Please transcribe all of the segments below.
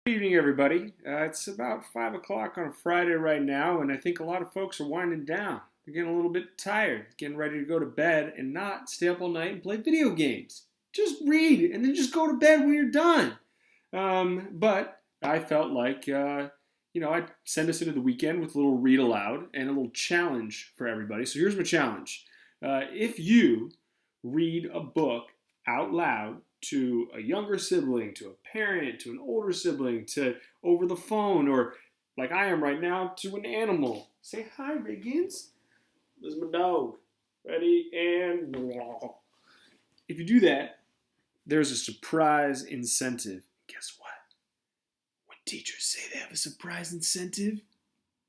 Good evening, everybody. It's about 5 o'clock on a Friday right now, and I think a lot of folks are winding down. They're getting a little bit tired, getting ready to go to bed and not stay up all night and play video games. Just read and then just go to bed when you're done. But I felt like, I'd send us into the weekend with a little read aloud and a little challenge for everybody. So here's my challenge. If you read a book out loud to a younger sibling, to a parent, to an older sibling, to over the phone, or like I am right now, to an animal. Say hi, Riggins. This is my dog. Ready and if you do that, there's a surprise incentive. Guess what? When teachers say they have a surprise incentive,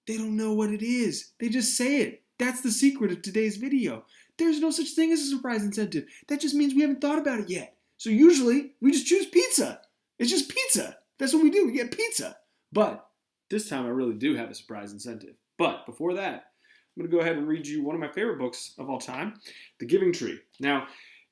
they don't know what it is. They just say it. That's the secret of today's video. There's no such thing as a surprise incentive. That just means we haven't thought about it yet. So usually we just choose pizza. It's just pizza. That's what we do. We get pizza. But this time I really do have a surprise incentive. But before that, I'm going to go ahead and read you one of my favorite books of all time, The Giving Tree. Now,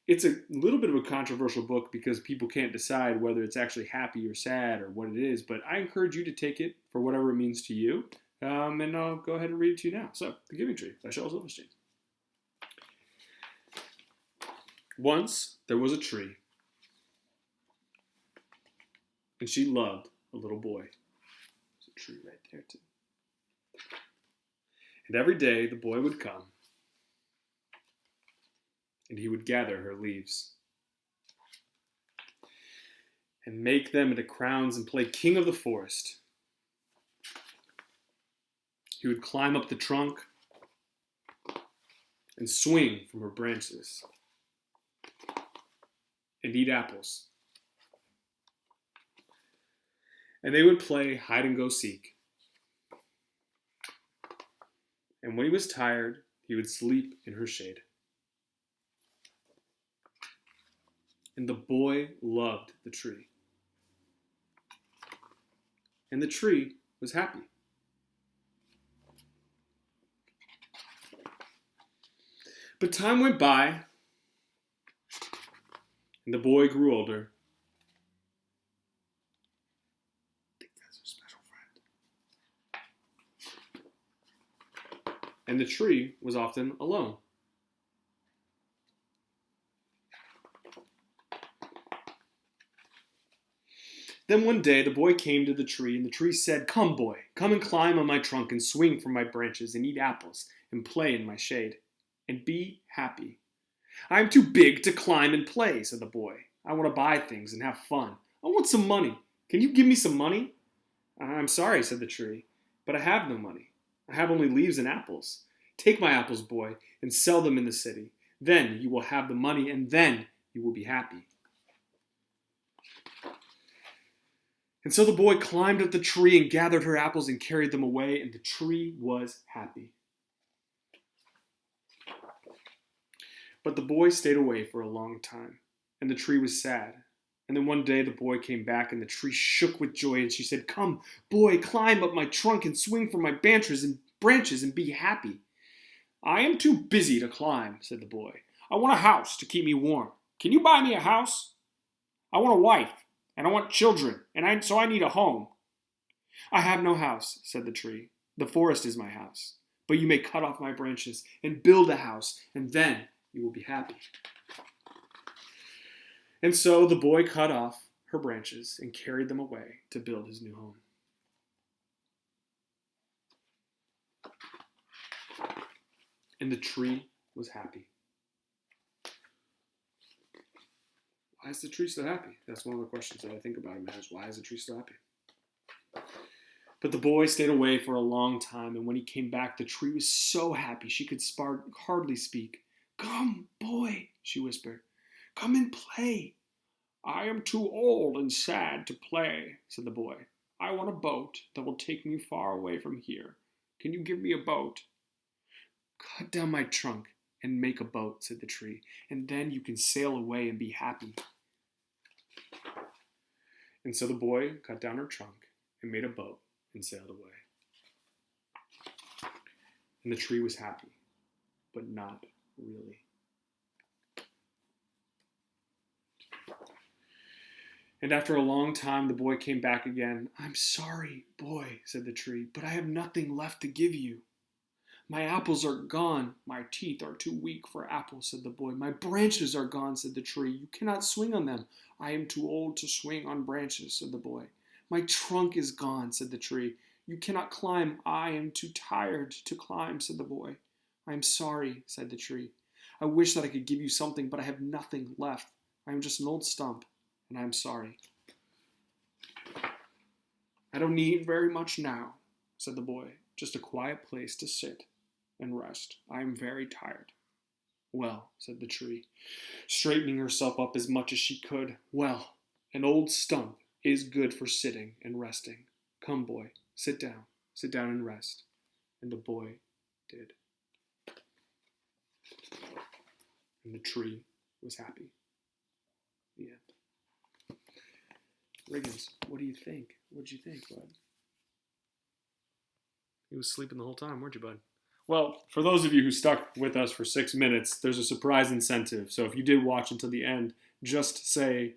it's a little bit of a controversial book because people can't decide whether it's actually happy or sad or what it is. But I encourage you to take it for whatever it means to you. And I'll go ahead and read it to you now. So, The Giving Tree by Charles Silverstein. Once there was a tree, and she loved a little boy. There's a tree right there, too. And every day the boy would come, and he would gather her leaves and make them into crowns and play king of the forest. He would climb up the trunk and swing from her branches and eat apples. And they would play hide and go seek. And when he was tired, he would sleep in her shade. And the boy loved the tree. And the tree was happy. But time went by, and the boy grew older. I think that's a special friend. And the tree was often alone. Then one day the boy came to the tree, and the tree said, "Come, boy, come and climb on my trunk and swing from my branches and eat apples and play in my shade and be happy." "I am too big to climb and play," said the boy. "I want to buy things and have fun. I want some money. Can you give me some money?" "I'm sorry," said the tree, "but I have no money. I have only leaves and apples. Take my apples, boy, and sell them in the city. Then you will have the money, and then you will be happy." And so the boy climbed up the tree and gathered her apples and carried them away, and the tree was happy. But the boy stayed away for a long time, and the tree was sad. And then one day the boy came back, and the tree shook with joy, and she said, "Come, boy, climb up my trunk and swing from my branches and be happy." "I am too busy to climb," said the boy. "I want a house to keep me warm. Can you buy me a house? I want a wife, and I want children, so I need a home." "I have no house," said the tree. "The forest is my house. But you may cut off my branches and build a house, and then you will be happy." And so the boy cut off her branches and carried them away to build his new home. And the tree was happy. Why is the tree so happy? That's one of the questions that I think about in marriage. Why is the tree so happy? But the boy stayed away for a long time, and when he came back, the tree was so happy she could hardly speak. "Come, boy," she whispered. "Come and play." "I am too old and sad to play," said the boy. "I want a boat that will take me far away from here. Can you give me a boat?" "Cut down my trunk and make a boat," said the tree, "and then you can sail away and be happy." And so the boy cut down her trunk and made a boat and sailed away. And the tree was happy, but not really. And after a long time, the boy came back again. "I'm sorry, boy," said the tree, "but I have nothing left to give you." "My apples are gone." "My teeth are too weak for apples," said the boy. "My branches are gone," said the tree. "You cannot swing on them." "I am too old to swing on branches," said the boy. "My trunk is gone," said the tree. "You cannot climb." "I am too tired to climb," said the boy. "I am sorry," said the tree. "I wish that I could give you something, but I have nothing left. I am just an old stump, and I am sorry." "I don't need very much now," said the boy. "Just a quiet place to sit and rest. I am very tired." "Well," said the tree, straightening herself up as much as she could, "well, an old stump is good for sitting and resting. Come, boy, sit down and rest." And the boy did. And the tree was happy. The end. Riggins, what do you think? What'd you think, bud? You was sleeping the whole time, weren't you, bud? Well, for those of you who stuck with us for 6 minutes, there's a surprise incentive. So if you did watch until the end, just send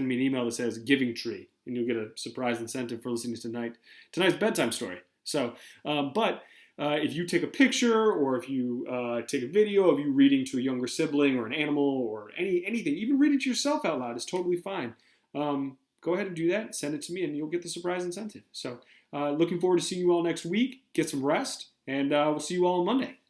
me an email that says Giving Tree, and you'll get a surprise incentive for listening to tonight's bedtime story. So, if you take a picture or if you take a video of you reading to a younger sibling or an animal or anything, even reading to yourself out loud is totally fine. Go ahead and do that. Send it to me, and you'll get the surprise incentive. So, looking forward to seeing you all next week. Get some rest, and we'll see you all on Monday.